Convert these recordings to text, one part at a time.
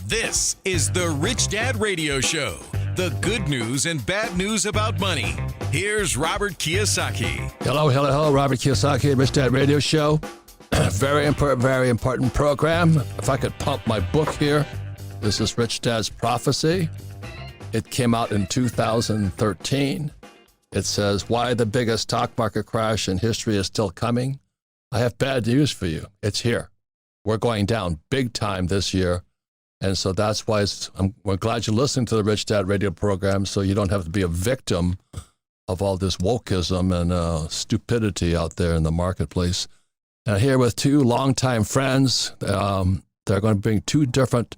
This is the Rich Dad Radio Show. The good news and bad news about money. Here's Robert Kiyosaki. Hello, Robert Kiyosaki, Rich Dad Radio Show. Very important program. If I could pump my book here, this is Rich Dad's Prophecy. It came out in 2013. It says, why the biggest stock market crash in history is still coming. I have bad news for you. It's here. We're going down big time this year. And so that's why we're glad you're listening to the Rich Dad radio program so you don't have to be a victim of all this wokeism and stupidity out there in the marketplace. And here with two longtime friends, they're going to bring two different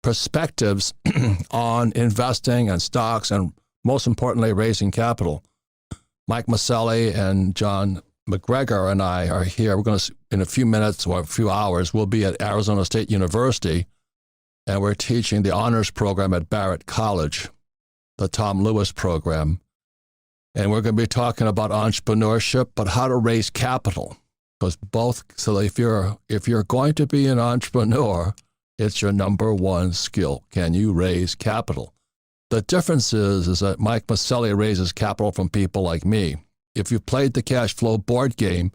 perspectives on investing and stocks and most importantly, raising capital. Mike Maselli and John McGregor and I are here. We're going to, in a few minutes or a few hours, we'll be at Arizona State University. And we're teaching the honors program at Barrett College, the Tom Lewis program. And we're going to be talking about entrepreneurship, but how to raise capital. Because so if you're going to be an entrepreneur, it's your number one skill. Can you raise capital? The difference is that Mike Maselli raises capital from people like me. If you played the cash flow board game,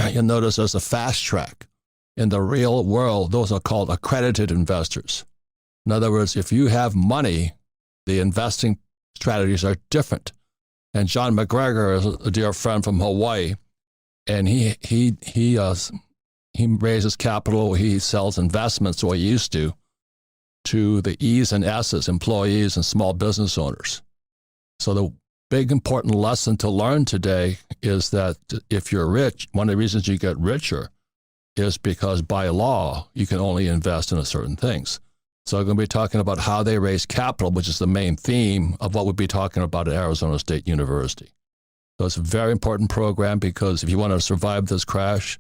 you'll notice there's a fast track. In the real world, those are called accredited investors. In other words, if you have money, the investing strategies are different. And John McGregor is a dear friend from Hawaii, and he raises capital, he sells investments, or he used to the E's and S's, employees and small business owners. So the big important lesson to learn today is that if you're rich, one of the reasons you get richer is because by law, you can only invest in certain things. So I'm going to be talking about how they raise capital, which is the main theme of what we'll be talking about at Arizona State University. So it's a very important program because if you want to survive this crash,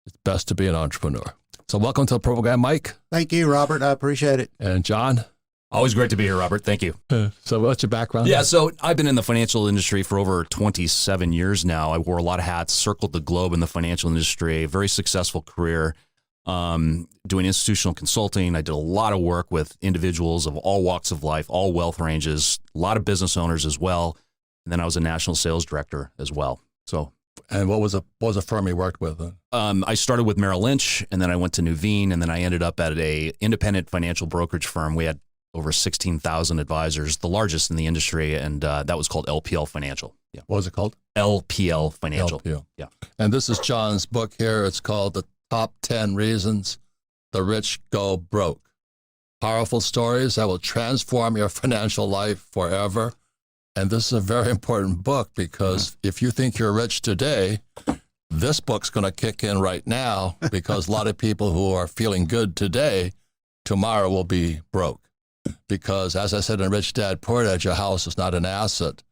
it's best to be an entrepreneur. So welcome to the program, Mike. Thank you, Robert. I appreciate it. And John. Always great to be here, Robert. Thank you. So what's your background? Yeah, so I've been in the financial industry for over 27 years now. I wore a lot of hats, circled the globe in the financial industry, a very successful career doing institutional consulting. I did a lot of work with individuals of all walks of life, all wealth ranges, a lot of business owners as well. And then I was a national sales director as well. And what was a firm you worked with? I started with Merrill Lynch, and then I went to Nuveen, and then I ended up at a independent financial brokerage firm. We had over 16,000 advisors, the largest in the industry, and that was called LPL Financial. Yeah. What was it called? LPL Financial. LPL. Yeah. And this is John's book here. It's called The Top 10 Reasons the Rich Go Broke. Powerful stories that will transform your financial life forever. And this is a very important book because if you think you're rich today, this book's going to kick in right now because a lot of people who are feeling good today, tomorrow will be broke. Because as I said in Rich Dad Poor Dad, your house is not an asset.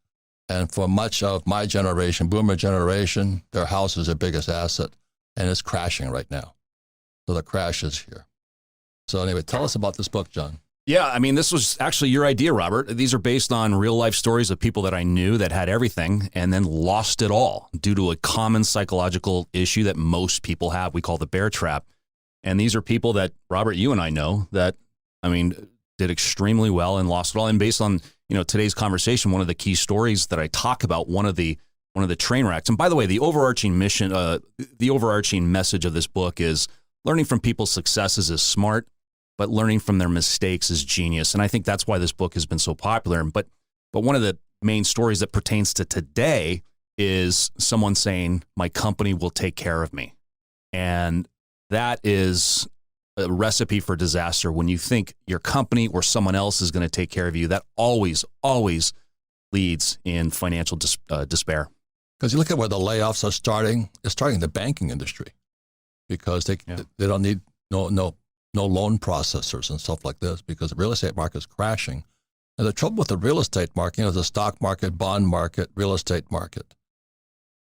And for much of my generation, boomer generation, their house is their biggest asset and it's crashing right now. So the crash is here. So anyway, tell us about this book, John. Yeah, I mean, this was actually your idea, Robert. These are based on real life stories of people that I knew that had everything and then lost it all due to a common psychological issue that most people have. We call the bear trap. And these are people that, Robert, you and I know that, I mean, did extremely well and lost it all. And based on, today's conversation, one of the key stories that I talk about, one of the train wrecks. And by the way, the overarching mission, the overarching message of this book is learning from people's successes is smart, but learning from their mistakes is genius. And I think that's why this book has been so popular. But one of the main stories that pertains to today is someone saying, my company will take care of me. And that is a recipe for disaster. When you think your company or someone else is going to take care of you, that always leads in financial despair. Because you look at where the layoffs are starting, it's starting in the banking industry because they don't need no loan processors and stuff like this because the real estate market is crashing. And the trouble with the real estate market, the stock market, bond market, real estate market.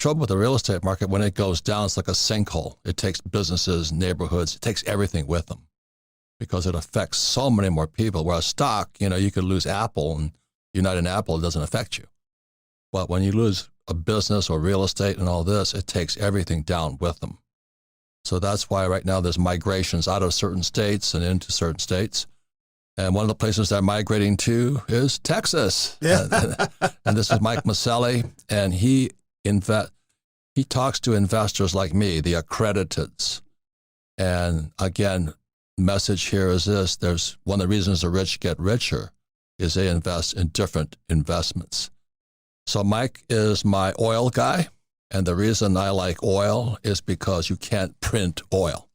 Trouble with the real estate market, when it goes down, it's like a sinkhole. It takes businesses, neighborhoods, it takes everything with them because it affects so many more people. Whereas stock, you could lose Apple and you're not in Apple, it doesn't affect you. But when you lose a business or real estate and all this, it takes everything down with them. So that's why right now there's migrations out of certain states and into certain states. And one of the places they're migrating to is Texas. Yeah. And this is Mike Maselli, and he talks to investors like me, the accrediteds. And again, message here is this: there's one of the reasons the rich get richer is they invest in different investments. So Mike is my oil guy, and the reason I like oil is because you can't print oil.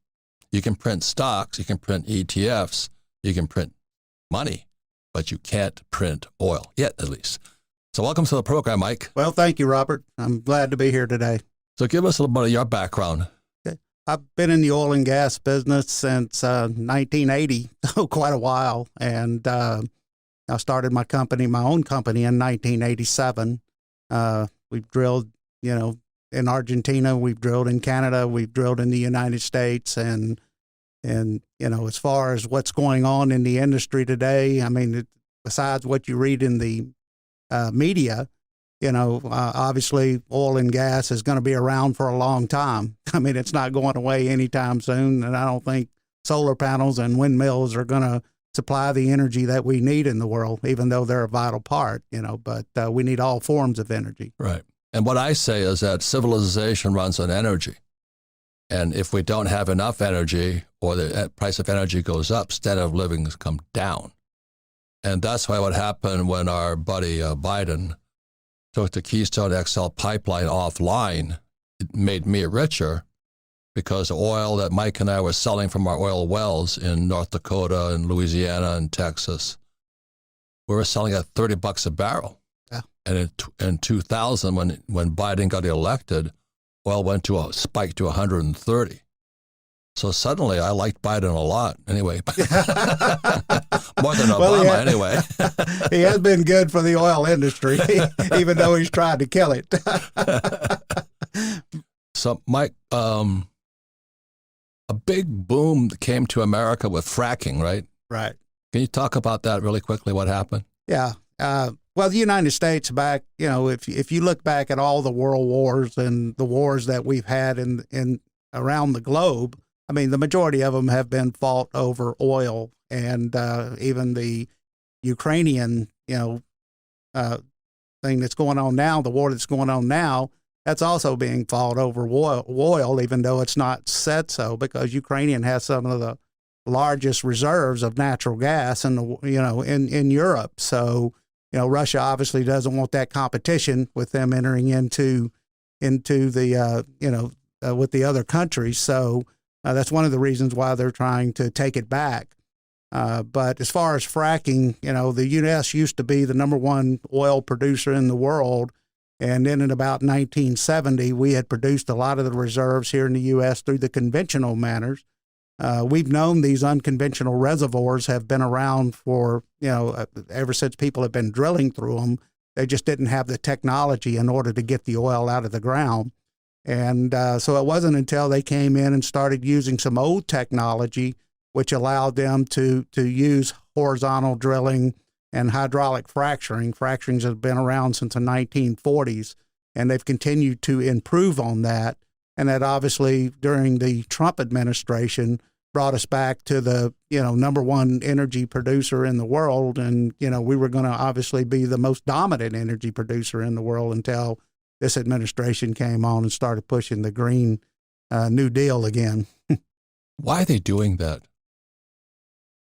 You can print stocks, you can print ETFs, you can print money, but you can't print oil, yet at least. So welcome to the program, Mike. Well, thank you, Robert. I'm glad to be here today. So give us a little bit of your background. Okay. I've been in the oil and gas business since 1980, so quite a while. And I started my own company in 1987. We've drilled, in Argentina, we've drilled in Canada, we've drilled in the United States, and as far as what's going on in the industry today, I mean, besides what you read in the media, obviously oil and gas is going to be around for a long time. I mean, it's not going away anytime soon, and I don't think solar panels and windmills are going to supply the energy that we need in the world, even though they're a vital part, but we need all forms of energy. Right. And what I say is that civilization runs on energy. And if we don't have enough energy, or the price of energy goes up, standard of living has come down. And that's why what happened when our buddy Biden took the Keystone XL pipeline offline, it made me richer, because the oil that Mike and I were selling from our oil wells in North Dakota and Louisiana and Texas, we were selling at $30 a barrel. Yeah. And in 2000, when Biden got elected, oil went to a spike to 130. So suddenly I liked Biden a lot anyway. More than Obama anyway. He has been good for the oil industry, even though he's tried to kill it. So Mike, a big boom came to America with fracking, right? Right. Can you talk about that really quickly, what happened? Yeah. Well, the United States back, if you look back at all the world wars and the wars that we've had in around the globe, I mean, the majority of them have been fought over oil, and even the Ukrainian, thing that's going on now, the war that's going on now, that's also being fought over oil, even though it's not said so, because Ukrainian has some of the largest reserves of natural gas in Europe. So, Russia obviously doesn't want that competition with them entering into the with the other countries. So that's one of the reasons why they're trying to take it back. But as far as fracking, the U.S. used to be the #1 oil producer in the world. And then in about 1970, we had produced a lot of the reserves here in the U.S. through the conventional manners. We've known these unconventional reservoirs have been around for, ever since people have been drilling through them. They just didn't have the technology in order to get the oil out of the ground. And so it wasn't until they came in and started using some old technology, which allowed them to use horizontal drilling and hydraulic fracturing. Fracturings have been around since the 1940s, and they've continued to improve on that. And that obviously during the Trump administration brought us back to the, #1 energy producer in the world. And, we were going to obviously be the most dominant energy producer in the world until this administration came on and started pushing the Green New Deal again. Why are they doing that?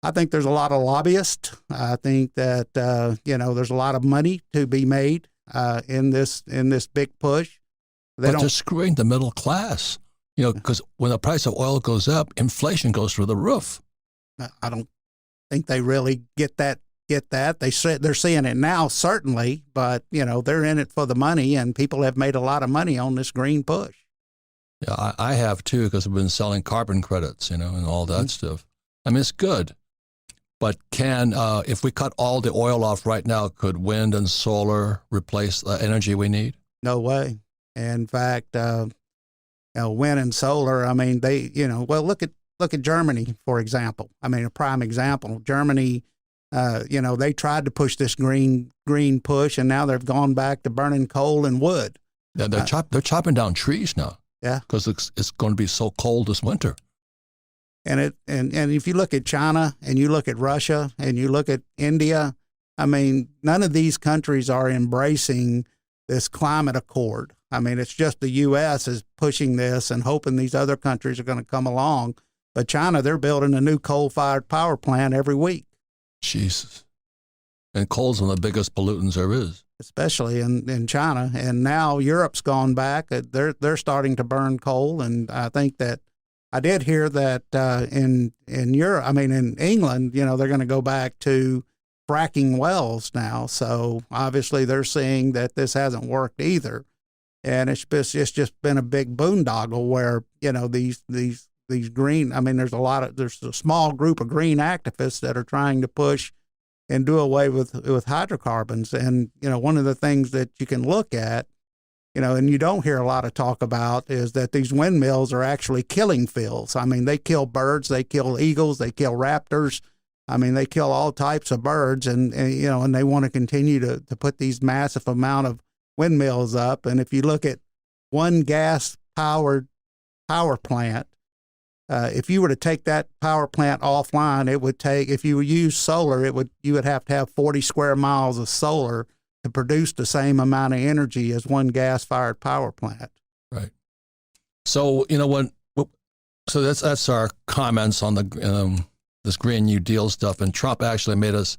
I think there's a lot of lobbyists. I think that, there's a lot of money to be made in this big push. They're screwing the middle class, because when the price of oil goes up, inflation goes through the roof. I don't think they really get that. They're seeing it now, certainly, but, they're in it for the money, and people have made a lot of money on this green push. Yeah, I have too, because I've been selling carbon credits, and all that stuff. I mean, it's good. But if we cut all the oil off right now, could wind and solar replace the energy we need? No way. In fact, wind and solar, I mean, they, look at Germany, for example. I mean, a prime example. Germany, they tried to push this green push, and now they've gone back to burning coal and wood. Yeah, they're chopping down trees now. Yeah. Because it's going to be so cold this winter. And if you look at China and you look at Russia and you look at India, I mean, none of these countries are embracing this climate accord. I mean, it's just the U.S. is pushing this and hoping these other countries are going to come along. But China, they're building a new coal-fired power plant every week. Jesus. And coal's one of the biggest pollutants there is. Especially in China. And now Europe's gone back. They're starting to burn coal. And I think that I did hear that in Europe, I mean, in England, you know, they're going to go back to fracking wells now. So obviously they're seeing that this hasn't worked either. And it's just been a big boondoggle where, you know, these green, I mean, there's a small group of green activists that are trying to push and do away with hydrocarbons. And, you know, one of the things that you can look at, you know, and you don't hear a lot of talk about is that these windmills are actually killing fields. I mean, they kill birds, they kill eagles, they kill raptors. I mean, they kill all types of birds, and you know, and they want to continue to put these massive amount of windmills up. And if you look at one gas-powered power plant, if you were to take that power plant offline, it would take, if you use solar, you would have to have 40 square miles of solar to produce the same amount of energy as one gas-fired power plant. Right. So, you know, so that's our comments on the this Green New Deal stuff, and Trump actually made us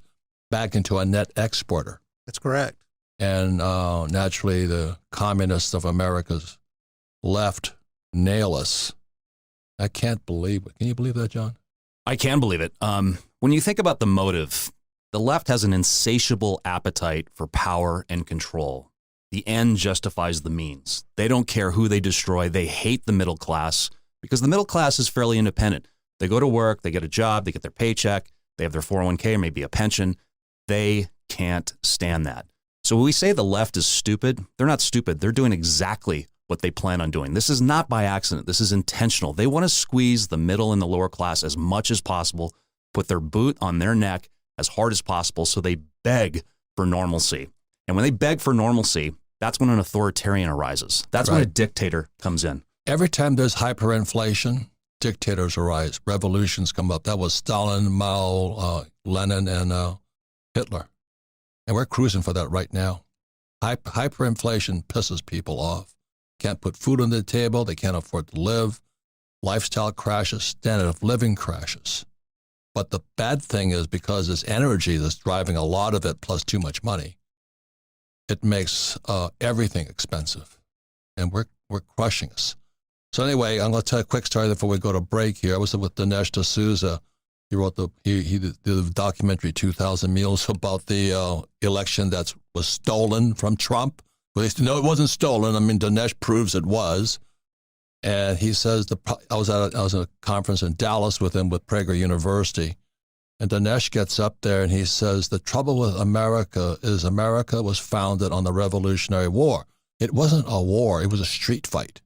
back into a net exporter. That's correct. And naturally, the communists of America's left nail us. I can't believe it. Can you believe that, John? I can believe it. When you think about the motive, the left has an insatiable appetite for power and control. The end justifies the means. They don't care who they destroy. They hate the middle class because the middle class is fairly independent. They go to work, they get a job, they get their paycheck, they have their 401k or maybe a pension. They can't stand that. So when we say the left is stupid, they're not stupid. They're doing exactly what they plan on doing. This is not by accident. This is intentional. They want to squeeze the middle and the lower class as much as possible, put their boot on their neck as hard as possible, so they beg for normalcy. And when they beg for normalcy, that's when an authoritarian arises. That's when a dictator comes in. Every time there's hyperinflation, dictators arise, revolutions come up. That was Stalin, Mao, Lenin, and Hitler. And we're cruising for that right now. Hyperinflation pisses people off. Can't put food on the table. They can't afford to live. Lifestyle crashes, standard of living crashes. But the bad thing is because it's energy that's driving a lot of it, plus too much money, it makes everything expensive. And we're crushing us. So anyway, I'm going to tell a quick story before we go to break here. I was with Dinesh D'Souza. He wrote he did the documentary 2,000 Meals about the election that was stolen from Trump. Well, they said, no, it wasn't stolen. I mean, Dinesh proves it was. And he says, I was at a conference in Dallas with him with Prager University. And Dinesh gets up there and he says, the trouble with America is America was founded on the Revolutionary War. It wasn't a war. It was a street fight.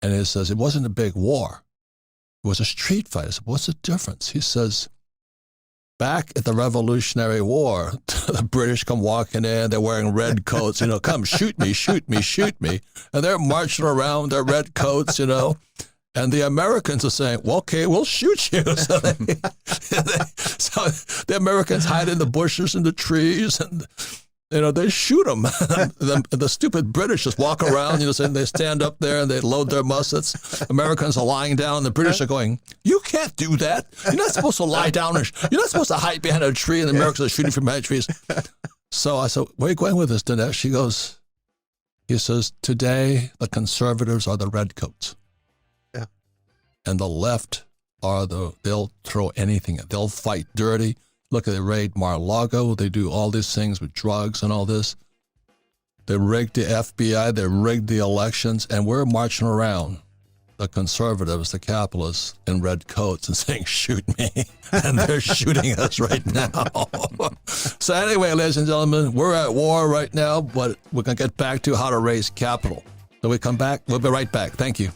And he says, it wasn't a big war. It was a street fight. I said, what's the difference? He says, back at the Revolutionary War, the British come walking in, they're wearing red coats, come shoot me, shoot me, shoot me. And they're marching around their red coats, and the Americans are saying, well, okay, we'll shoot you. So, so the Americans hide in the bushes and the trees, and they shoot them. The stupid British just walk around, and they stand up there and they load their muskets. Americans are lying down. The British are going, you can't do that. You're not supposed to lie down. You're not supposed to hide behind a tree, and the Americans are shooting from behind trees. So I said, where are you going with this, Dinesh? He says, today the conservatives are the redcoats. Yeah. And the left they'll throw anything. They'll fight dirty. Look, they raid Mar-a-Lago. They do all these things with drugs and all this. They rigged the FBI. They rigged the elections. And we're marching around, the conservatives, the capitalists, in red coats and saying, shoot me. And they're shooting us right now. So anyway, ladies and gentlemen, we're at war right now, but we're going to get back to how to raise capital. So we come back. We'll be right back. Thank you.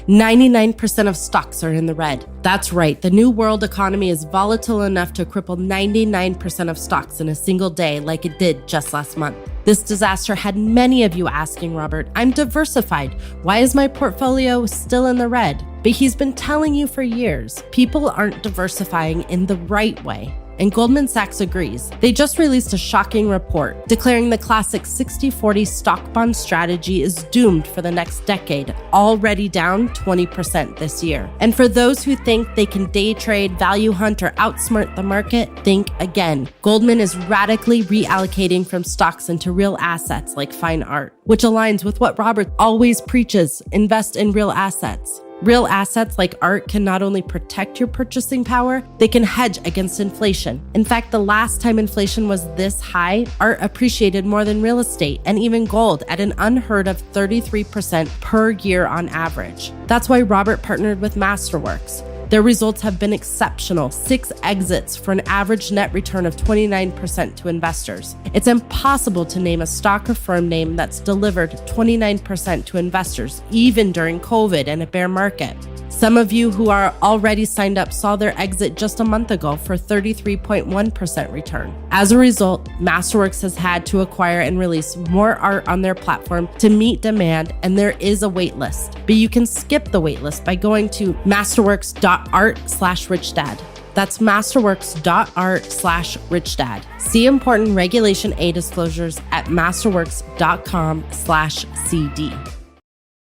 99% of stocks are in the red. That's right, the new world economy is volatile enough to cripple 99% of stocks in a single day like it did just last month. This disaster had many of you asking Robert, I'm diversified. Why is my portfolio still in the red? But he's been telling you for years, people aren't diversifying in the right way. And Goldman Sachs agrees. They just released a shocking report declaring the classic 60-40 stock bond strategy is doomed for the next decade, already down 20% this year. And for those who think they can day trade, value hunt, or outsmart the market, think again. Goldman is radically reallocating from stocks into real assets like fine art, which aligns with what Robert always preaches: invest in real assets. Real assets like art can not only protect your purchasing power, they can hedge against inflation. In fact, the last time inflation was this high, art appreciated more than real estate and even gold at an unheard of 33% per year on average. That's why Robert partnered with Masterworks. Their results have been exceptional, 6 exits for an average net return of 29% to investors. It's impossible to name a stock or firm name that's delivered 29% to investors, even during COVID and a bear market. Some of you who are already signed up saw their exit just a month ago for 33.1% return. As a result, Masterworks has had to acquire and release more art on their platform to meet demand, and there is a wait list. But you can skip the wait list by going to masterworks.art/richdad. That's masterworks.art/richdad. See important Regulation A disclosures at masterworks.com/CD.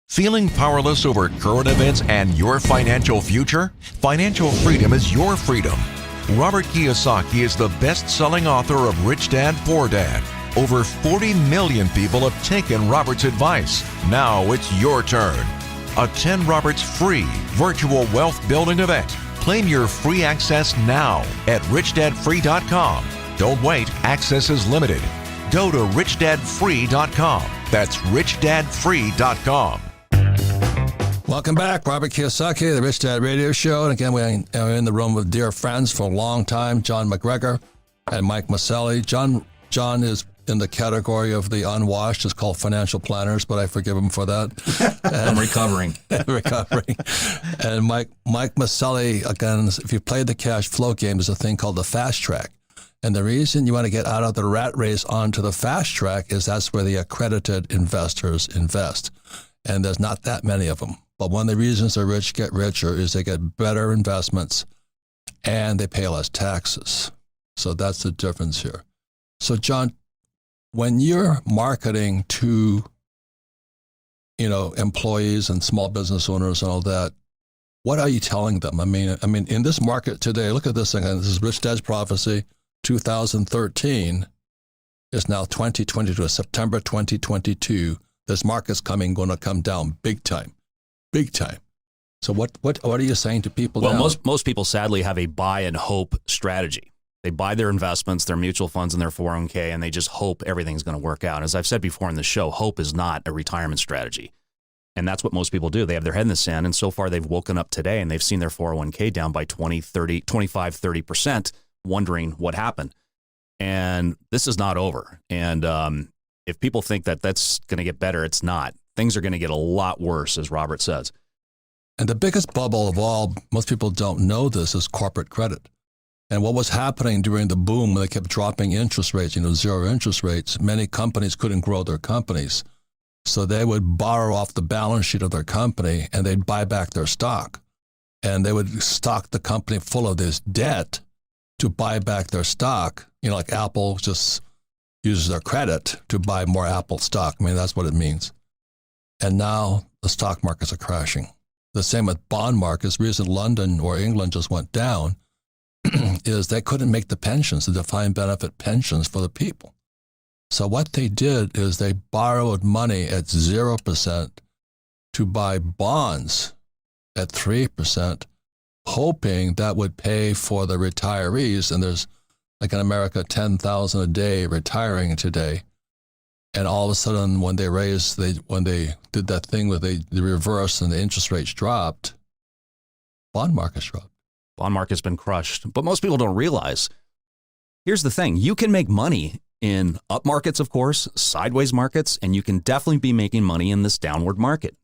Feeling powerless over current events and your financial future? Financial freedom is your freedom. Robert Kiyosaki is the best-selling author of Rich Dad, Poor Dad. Over 40 million people have taken Robert's advice. Now it's your turn. Attend Robert's free virtual wealth building event. Claim your free access now at richdadfree.com. Don't wait, access is limited. Go to richdadfree.com. That's richdadfree.com. Welcome back, Robert Kiyosaki, the Rich Dad Radio Show. And again, we are in the room with dear friends for a long time, John McGregor and Mike Maselli. John is in the category of the unwashed. It's called financial planners, but I forgive him for that. I'm recovering. And Mike Maselli, again, if you played the cash flow game, there's a thing called the fast track. And the reason you want to get out of the rat race onto the fast track is that's where the accredited investors invest. And there's not that many of them. But one of the reasons the rich get richer is they get better investments and they pay less taxes. So that's the difference here. So John, when you're marketing to, employees and small business owners and all that, what are you telling them? I mean, in this market today, look at this thing. This is Rich Dad's Prophecy, 2013 is now 2022, September 2022. This market's going to come down big time. So what are you saying to people now? Well, most people sadly have a buy and hope strategy. They buy their investments, their mutual funds, and their 401k, and they just hope everything's going to work out. As I've said before in the show, hope is not a retirement strategy. And that's what most people do. They have their head in the sand, and so far they've woken up today and they've seen their 401k down by 25-30%, wondering what happened. And this is not over. And if people think that that's going to get better, it's not. Things are going to get a lot worse, as Robert says. And the biggest bubble of all, most people don't know this, is corporate credit. And what was happening during the boom when they kept dropping interest rates, zero interest rates, many companies couldn't grow their companies. So they would borrow off the balance sheet of their company and they'd buy back their stock. And they would stock the company full of this debt to buy back their stock. Like Apple just uses their credit to buy more Apple stock. I mean, that's what it means. And now the stock markets are crashing. The same with bond markets. The reason London or England just went down is they couldn't make the pensions, the defined benefit pensions for the people. So what they did is they borrowed money at 0% to buy bonds at 3%, hoping that would pay for the retirees. And there's, like in America, 10,000 a day retiring today. And all of a sudden, when they did that thing where they reversed and the interest rates dropped, bond markets dropped. Bond market's been crushed. But most people don't realize, here's the thing. You can make money in up markets, of course, sideways markets, and you can definitely be making money in this downward market.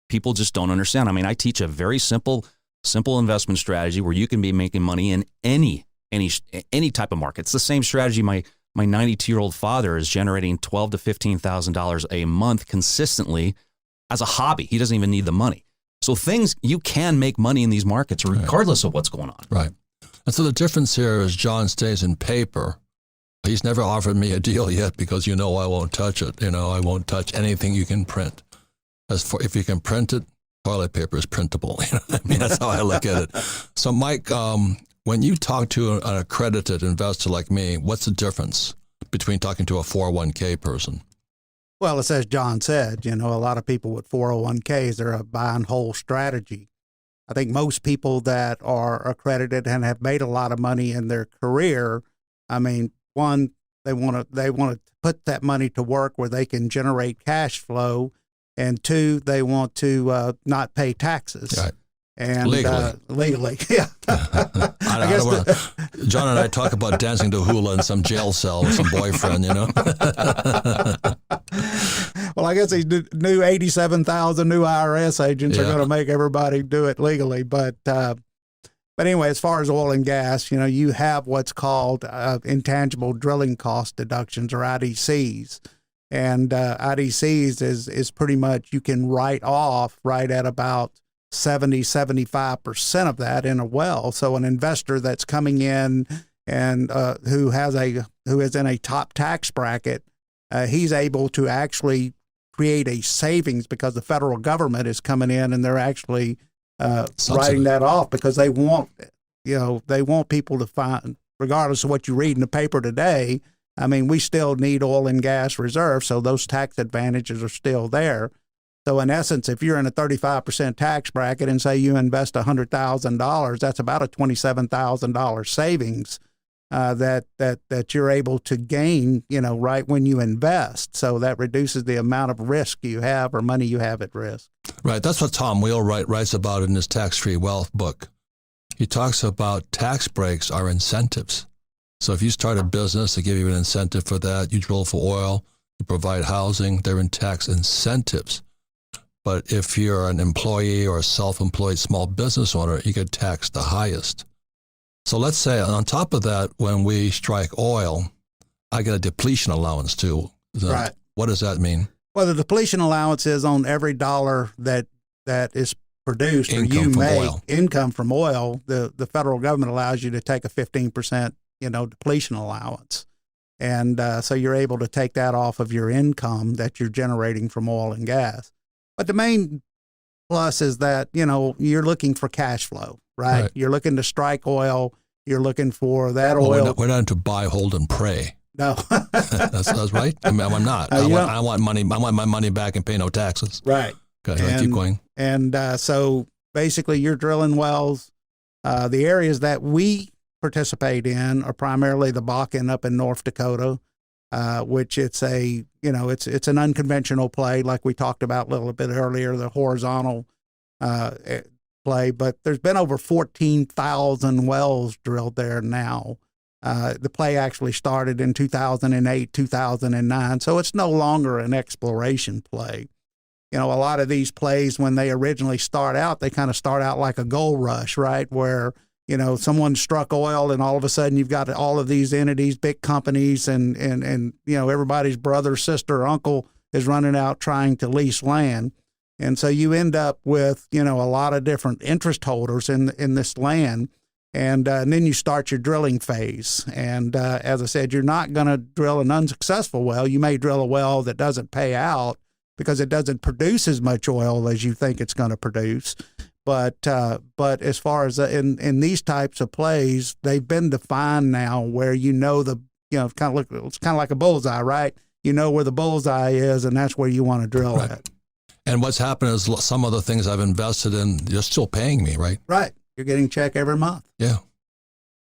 People just don't understand. I mean, I teach a very simple investment strategy where you can be making money in any type of market. It's the same strategy my My 92-year-old father is generating $12,000 to $15,000 a month consistently as a hobby. He doesn't even need the money. So you can make money in these markets regardless of what's going on. Right. And so the difference here is John stays in paper. He's never offered me a deal yet because I won't touch it. I won't touch anything you can print. If you can print it, toilet paper is printable. That's how I look at it. So Mike, when you talk to an accredited investor like me, what's the difference between talking to a 401k person? Well, it's as John said, a lot of people with 401ks, they're a buy and hold strategy. I think most people that are accredited and have made a lot of money in their career, one, they want to put that money to work where they can generate cash flow, and two, they want to not pay taxes. Right. And legally, yeah. John and I talk about dancing to hula in some jail cell with some boyfriend, Well, I guess these new 87,000 new IRS agents are going to make everybody do it legally. But anyway, as far as oil and gas, you have what's called intangible drilling cost deductions, or IDCs. And IDCs is pretty much you can write off right at about 75% of that in a well. So an investor that's coming in and who is in a top tax bracket, he's able to actually create a savings because the federal government is coming in and they're actually writing that off because they want people to find, regardless of what you read in the paper today. We still need oil and gas reserves, so those tax advantages are still there. So in essence, if you're in a 35% tax bracket and say you invest $100,000, that's about a $27,000 savings that you're able to gain, right when you invest. So that reduces the amount of risk you have or money you have at risk. Right. That's what Tom Wheelwright writes about in his Tax-Free Wealth book. He talks about tax breaks are incentives. So if you start a business, they give you an incentive for that. You drill for oil, you provide housing, they're in tax incentives. But if you're an employee or a self-employed small business owner, you get taxed the highest. So let's say on top of that, when we strike oil, I get a depletion allowance too. Right. What does that mean? Well, the depletion allowance is on every dollar that is produced or you make income from oil. The federal government allows you to take a 15% depletion allowance. And so you're able to take that off of your income that you're generating from oil and gas. But the main plus is that, you're looking for cash flow, right? You're looking to strike oil. You're looking for that oil. We're not into buy, hold, and pray. No. that's right. I'm not. I want money. I want my money back and pay no taxes. Right. Okay, keep going. And so basically you're drilling wells. The areas that we participate in are primarily the Bakken up in North Dakota, which it's it's an unconventional play, like we talked about a little bit earlier, the horizontal play. But there's been over 14,000 wells drilled there now. The play actually started in 2008, 2009, so it's no longer an exploration play. A lot of these plays, when they originally start out, they kind of start out like a gold rush, right? Where someone struck oil and all of a sudden you've got all of these entities, big companies, and everybody's brother, sister, uncle is running out trying to lease land. And so you end up with, a lot of different interest holders in this land. And then you start your drilling phase. And as I said, you're not going to drill an unsuccessful well. You may drill a well that doesn't pay out because it doesn't produce as much oil as you think it's going to produce. But as far as in these types of plays, they've been defined now where it's kind of like a bullseye, right? You know where the bullseye is, and that's where you want to drill at. And what's happened is some of the things I've invested in, they're still paying me, right? Right. You're getting a check every month. Yeah.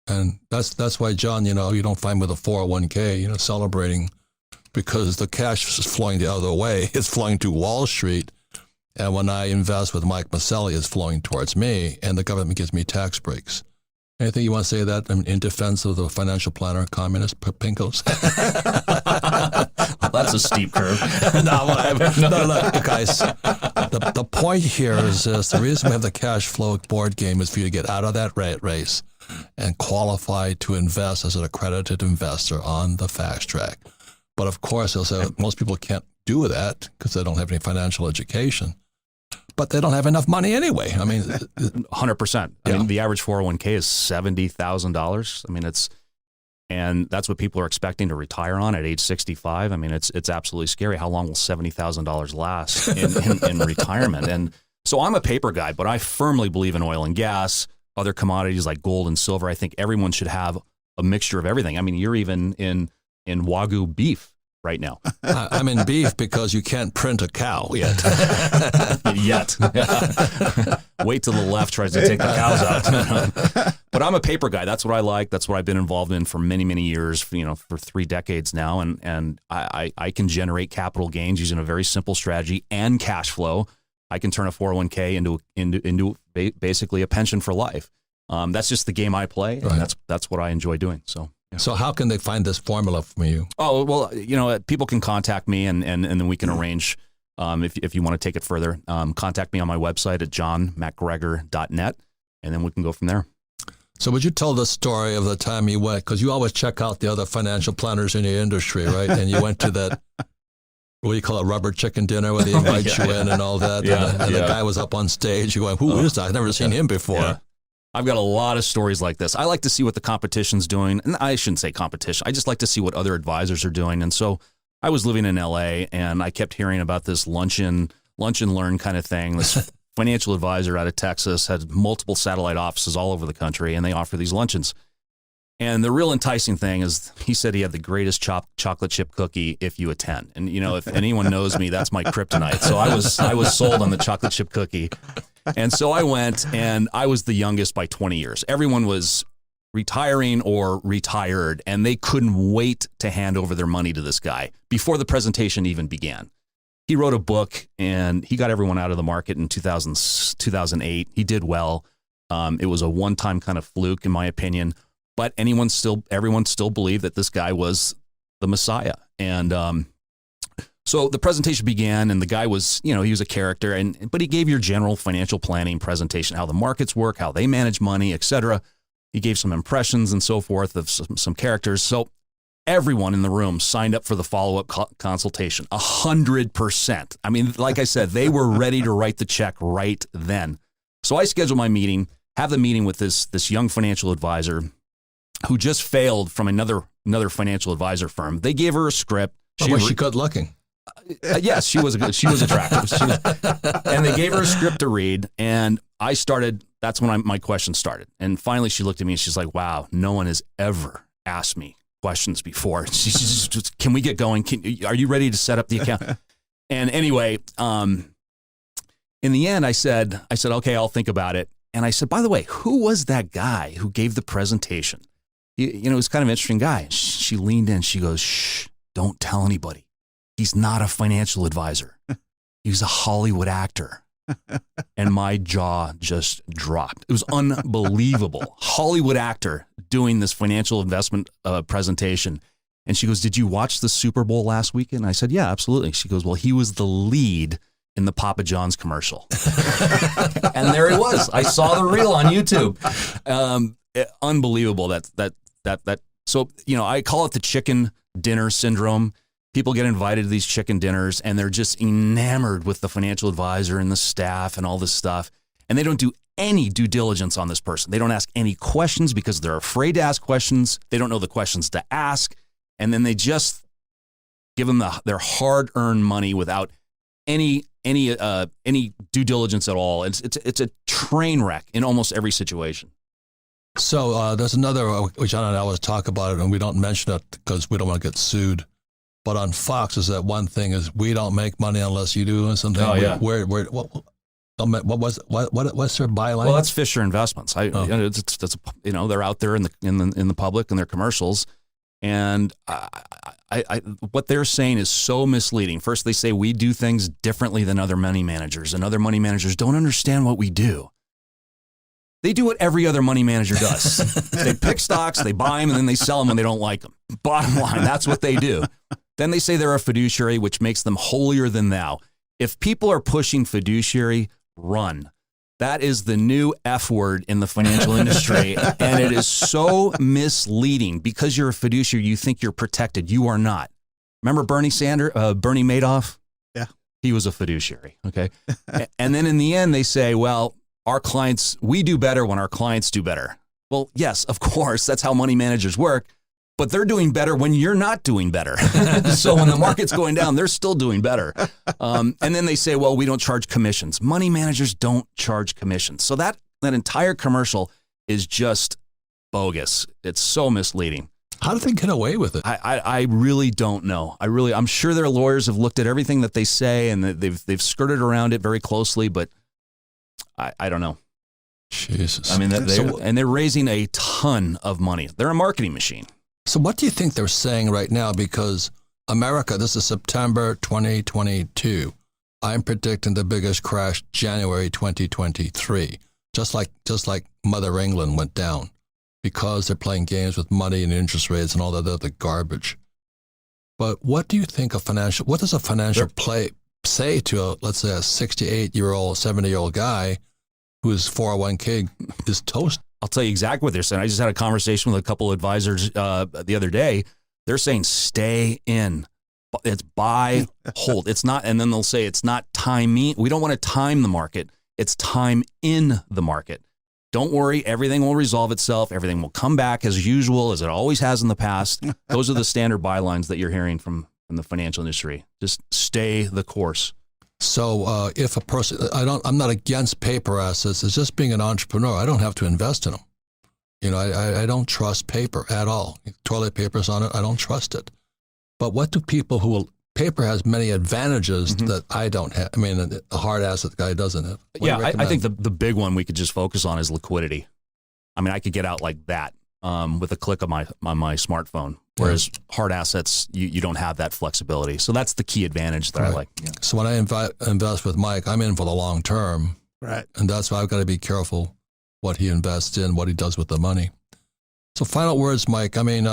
And that's why, John, you don't find with a 401k, celebrating because the cash is flowing the other way. It's flowing to Wall Street. And when I invest with Mike Maselli, it's flowing towards me, and the government gives me tax breaks. Anything you want to say that in defense of the financial planner, communist pinkos? that's a steep curve. No, look, guys. The point here is this: the reason we have the cash flow board game is for you to get out of that rat race and qualify to invest as an accredited investor on the fast track. But of course, they'll say most people can't do that because they don't have any financial education. But they don't have enough money anyway. I mean, 100%. I mean, the average 401k is $70,000. I mean, and that's what people are expecting to retire on at age 65. I mean, it's absolutely scary. How long will $70,000 last in retirement? And so I'm a paper guy, but I firmly believe in oil and gas, other commodities like gold and silver. I think everyone should have a mixture of everything. I mean, you're even in Wagyu beef right now. I'm in beef because you can't print a cow yet. Wait till the left tries to take the cows out. But I'm a paper guy. That's what I like. That's what I've been involved in for many, many years, for 3 decades now. And I can generate capital gains using a very simple strategy and cash flow. I can turn a 401k into basically a pension for life. That's just the game I play. Right. And that's what I enjoy doing. So. So how can they find this formula from you? Oh, well, people can contact me and then we can arrange, if you want to take it further, contact me on my website at johnmcgregor.net, and then we can go from there. So would you tell the story of the time you went, because you always check out the other financial planners in the industry, right? And you went to that, what do you call it, rubber chicken dinner where they invite you in and all that. And the guy was up on stage. You're going, who is that? I've never seen him before. Yeah. I've got a lot of stories like this. I like to see what the competition's doing. And I shouldn't say competition. I just like to see what other advisors are doing. And so I was living in LA and I kept hearing about this lunch and learn kind of thing. This financial advisor out of Texas had multiple satellite offices all over the country, and they offer these luncheons. And the real enticing thing is he said he had the greatest chocolate chip cookie if you attend. And, if anyone knows me, that's my kryptonite. So I was sold on the chocolate chip cookie. And so I went, and I was the youngest by 20 years. Everyone was retiring or retired, and they couldn't wait to hand over their money to this guy before the presentation even began. He wrote a book, and he got everyone out of the market in 2008. He did well. It was a one-time kind of fluke, in my opinion. But everyone still believed that this guy was the Messiah. And so the presentation began, and the guy was, he was a character, but he gave your general financial planning presentation, how the markets work, how they manage money, et cetera. He gave some impressions and so forth of some characters. So everyone in the room signed up for the follow-up consultation, 100%. I mean, like I said, they were ready to write the check right then. So I scheduled my meeting, have the meeting with this young financial advisor who just failed from another financial advisor firm. They gave her a script. Was she good looking? Yes, she was attractive. And they gave her a script to read, and I started. That's when my questions started. And finally, she looked at me and she's like, "Wow, no one has ever asked me questions before. She's just, can we get going? Are you ready to set up the account?" And anyway, in the end, I said, "Okay, I'll think about it." And I said, "By the way, who was that guy who gave the presentation? It was kind of an interesting guy." She leaned in. She goes, "Shh, don't tell anybody. He's not a financial advisor. He's a Hollywood actor." And my jaw just dropped. It was unbelievable. Hollywood actor doing this financial investment presentation. And she goes, "Did you watch the Super Bowl last weekend?" I said, "Yeah, absolutely." She goes, "Well, he was the lead in the Papa John's commercial." And there he was. I saw the reel on YouTube. Unbelievable. So, I call it the chicken dinner syndrome. People get invited to these chicken dinners and they're just enamored with the financial advisor and the staff and all this stuff. And they don't do any due diligence on this person. They don't ask any questions because they're afraid to ask questions. They don't know the questions to ask. And then they just give them their hard-earned money without any due diligence at all. It's a train wreck in almost every situation. So there's another, which John and I always talk about it, and we don't mention it because we don't want to get sued. But on Fox, is that one thing is we don't make money unless you do something. Oh, yeah. What's their byline? Well, that's Fisher Investments. They're out there in the public in their commercials, and what they're saying is so misleading. First, they say we do things differently than other money managers, and other money managers don't understand what we do. They do what every other money manager does. They pick stocks, they buy them, and then they sell them when they don't like them. Bottom line, that's what they do. Then they say they're a fiduciary, which makes them holier than thou. If people are pushing fiduciary, run. That is the new F word in the financial industry, and it is so misleading. Because you're a fiduciary, you think you're protected. You are not. Remember Bernie Madoff? Yeah. He was a fiduciary, okay? And then in the end, they say, well, our clients, we do better when our clients do better. Well, yes, of course, that's how money managers work, but they're doing better when you're not doing better. So when the market's going down, they're still doing better. And then they say, well, we don't charge commissions. Money managers don't charge commissions. So that entire commercial is just bogus. It's so misleading. How did they get away with it? I really don't know. I'm sure their lawyers have looked at everything that they say and they've skirted around it very closely, but I don't know. Jesus. I mean, they're raising a ton of money. They're a marketing machine. So what do you think they're saying right now? Because America, this is September 2022. I'm predicting the biggest crash January 2023, just like Mother England went down, because they're playing games with money and interest rates and all that other garbage. But what do you think what does a financial play say to let's say a 68-year-old, 70-year-old guy whose 401k is toast? I'll tell you exactly what they're saying. I just had a conversation with a couple of advisors the other day. They're saying stay in. It's buy, hold. It's not, and then they'll say it's not timing. We don't want to time the market. It's time in the market. Don't worry. Everything will resolve itself. Everything will come back as usual, as it always has in the past. Those are the standard bylines that you're hearing from the financial industry. Just stay the course. So if a person, I'm not against paper assets. It's just being an entrepreneur. I don't have to invest in them. You know, I don't trust paper at all. Toilet paper's on it. I don't trust it. But what do people paper has many advantages that I don't have. I mean, a hard asset guy doesn't have. Yeah, I think the big one we could just focus on is liquidity. I mean, I could get out like that with a click of my smartphone. Whereas hard assets, you don't have that flexibility. So that's the key advantage that I like. Yeah. So when I invest with Mike, I'm in for the long term. Right. And that's why I've got to be careful what he invests in, what he does with the money. So final words, Mike. I mean,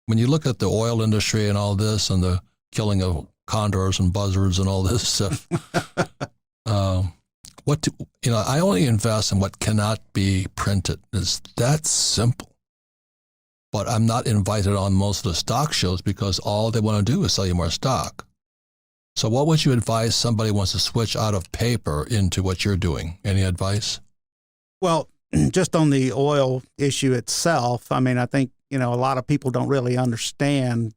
when you look at the oil industry and all this and the killing of condors and buzzards and all this stuff, I only invest in what cannot be printed. It's that simple. But I'm not invited on most of the stock shows because all they want to do is sell you more stock. So what would you advise somebody who wants to switch out of paper into what you're doing? Any advice? Well, just on the oil issue itself, I mean, I think, a lot of people don't really understand,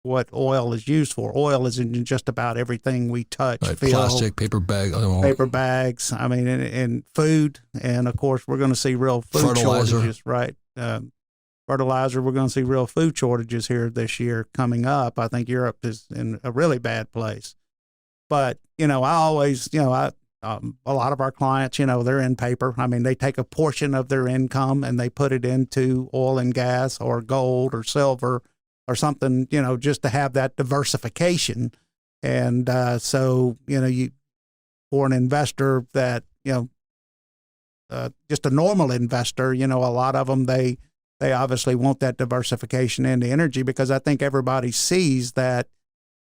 what oil is used for. Oil is in just about everything we touch. Right, plastic, paper bags, I mean, and food. And of course, we're going to see real food shortages, right? Fertilizer, we're going to see real food shortages here this year coming up. I think Europe is in a really bad place. But, I always, a lot of our clients, they're in paper. I mean, they take a portion of their income and they put it into oil and gas or gold or silver or something, just to have that diversification. And so, for an investor that, just a normal investor, a lot of them, they obviously want that diversification into energy because I think everybody sees that,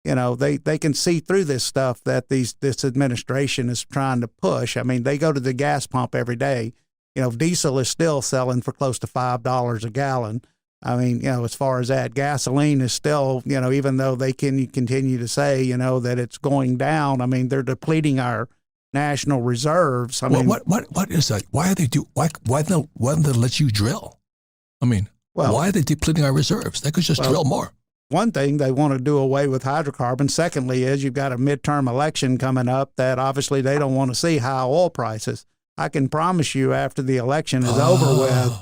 they can see through this stuff that this administration is trying to push. I mean, they go to the gas pump every day. Diesel is still selling for close to $5 a gallon. I mean, as far as that, gasoline is still, even though they can continue to say, that it's going down, I mean, they're depleting our national reserves. I mean, what is that? Why don't they let you drill? I mean, why are they depleting our reserves? They could just drill more. One thing, they want to do away with hydrocarbons. Secondly is you've got a midterm election coming up that obviously they don't want to see high oil prices. I can promise you after the election is over with,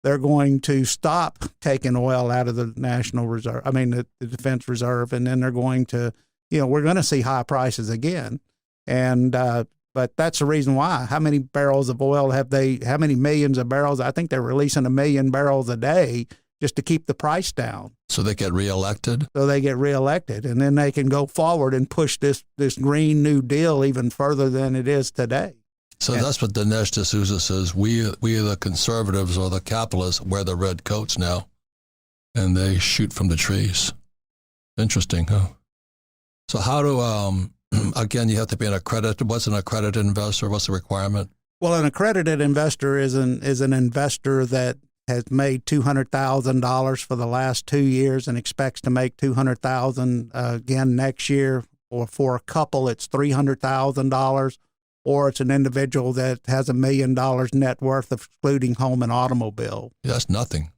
they're going to stop taking oil out of the national reserve. I mean, the defense reserve, and then they're going to, we're going to see high prices again. And, but that's the reason why. How many barrels of oil how many millions of barrels? I think they're releasing 1 million barrels a day just to keep the price down. So they get reelected? So they get reelected, and then they can go forward and push this Green New Deal even further than it is today. So that's what Dinesh D'Souza says. We the conservatives or the capitalists wear the red coats now, and they shoot from the trees. Interesting, huh? So how do, again, you have to be an accredited, what's an accredited investor? What's the requirement? Well, an accredited investor is an investor that has made $200,000 for the last 2 years and expects to make $200,000 again next year. Or for a couple, it's $300,000. Or it's an individual that has $1 million net worth, excluding home and automobile. Yeah, that's nothing.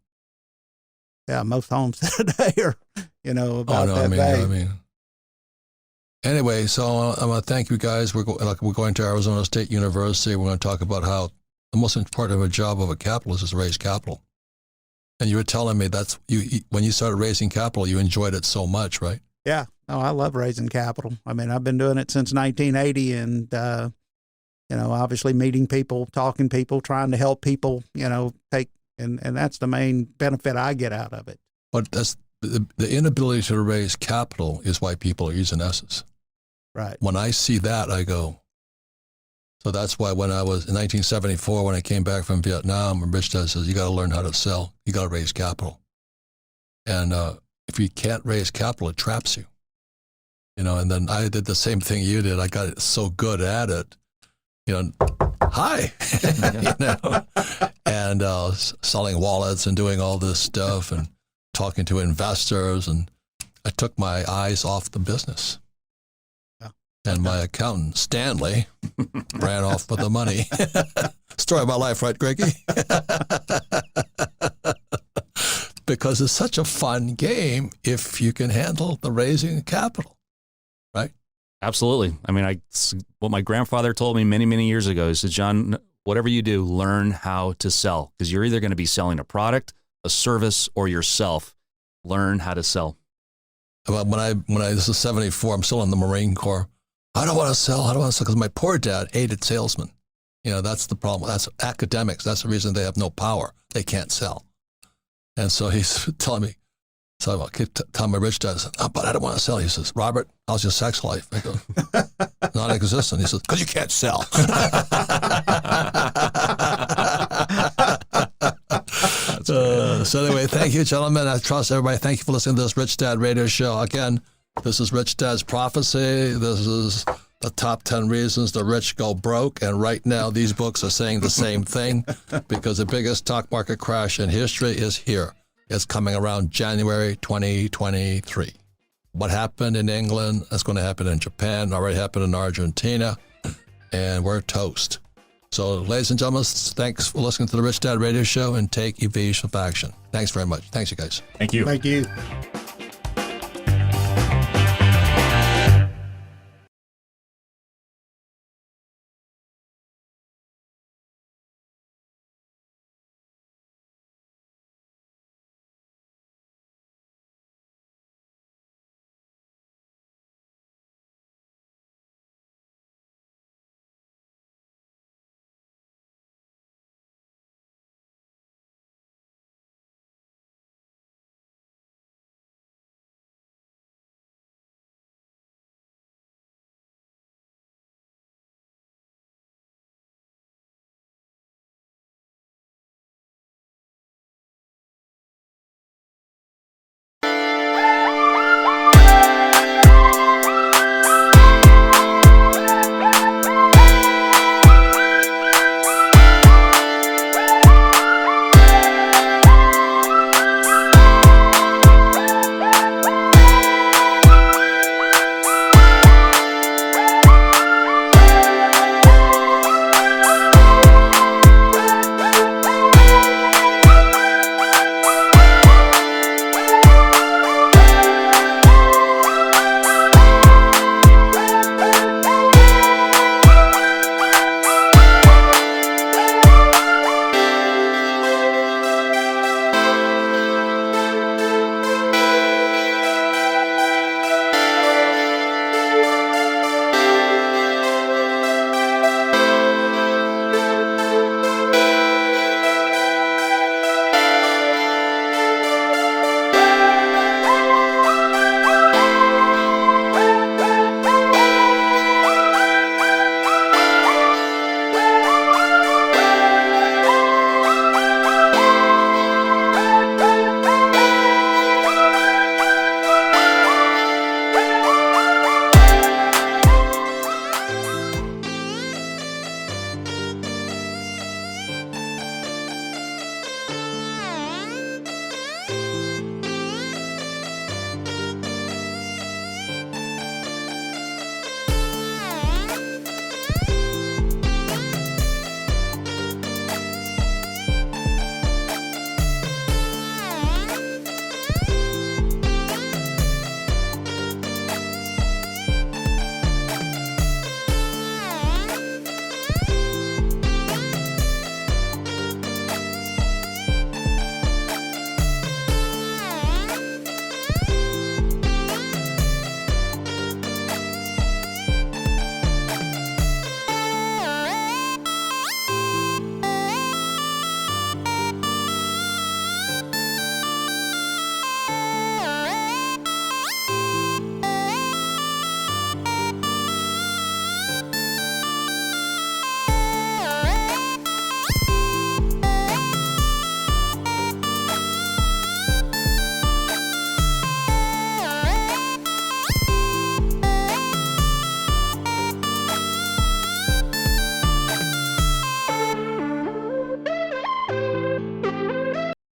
Yeah, most homes today are, about that big. Anyway, so I want to thank you guys. We're going to Arizona State University. We're going to talk about how the most important job of a capitalist is to raise capital. And you were telling me when you started raising capital, you enjoyed it so much, right? Yeah. No, I love raising capital. I mean, I've been doing it since 1980 and, obviously meeting people, talking people, trying to help people, and that's the main benefit I get out of it. But that's the inability to raise capital is why people are using S's. Right. When I see that, I go, so that's why when I was in 1974, when I came back from Vietnam, Rich Dad says, you got to learn how to sell. You got to raise capital. And if you can't raise capital, it traps you. And then I did the same thing you did. I got so good at it. Hi, and selling wallets and doing all this stuff and talking to investors. And I took my eyes off the business. Yeah. And my accountant, Stanley, ran off with the money. Story of my life, right, Greggy? Because it's such a fun game if you can handle the raising of capital, right? Absolutely. I mean, what my grandfather told me many, many years ago, he said, John, whatever you do, learn how to sell, because you're either going to be selling a product, a service, or yourself. Learn how to sell. This is 74, I'm still in the Marine Corps. I don't want to sell, because my poor dad hated salesmen. That's the problem. That's academics. That's the reason they have no power. They can't sell. And so he's telling me, so I keep telling my rich dad, but I don't want to sell. He says, Robert, how's your sex life? I go, non-existent. He says, because you can't sell. So anyway, thank you, gentlemen. I trust everybody. Thank you for listening to this Rich Dad radio show. Again, this is Rich Dad's Prophecy. This is the top 10 reasons the rich go broke. And right now, these books are saying the same thing because the biggest stock market crash in history is here. It's coming around January 2023. What happened in England, that's going to happen in Japan, already happened in Argentina, and we're toast. So, ladies and gentlemen, thanks for listening to the Rich Dad Radio Show, and take evasive action. Thanks very much. Thanks, you guys. Thank you. Thank you.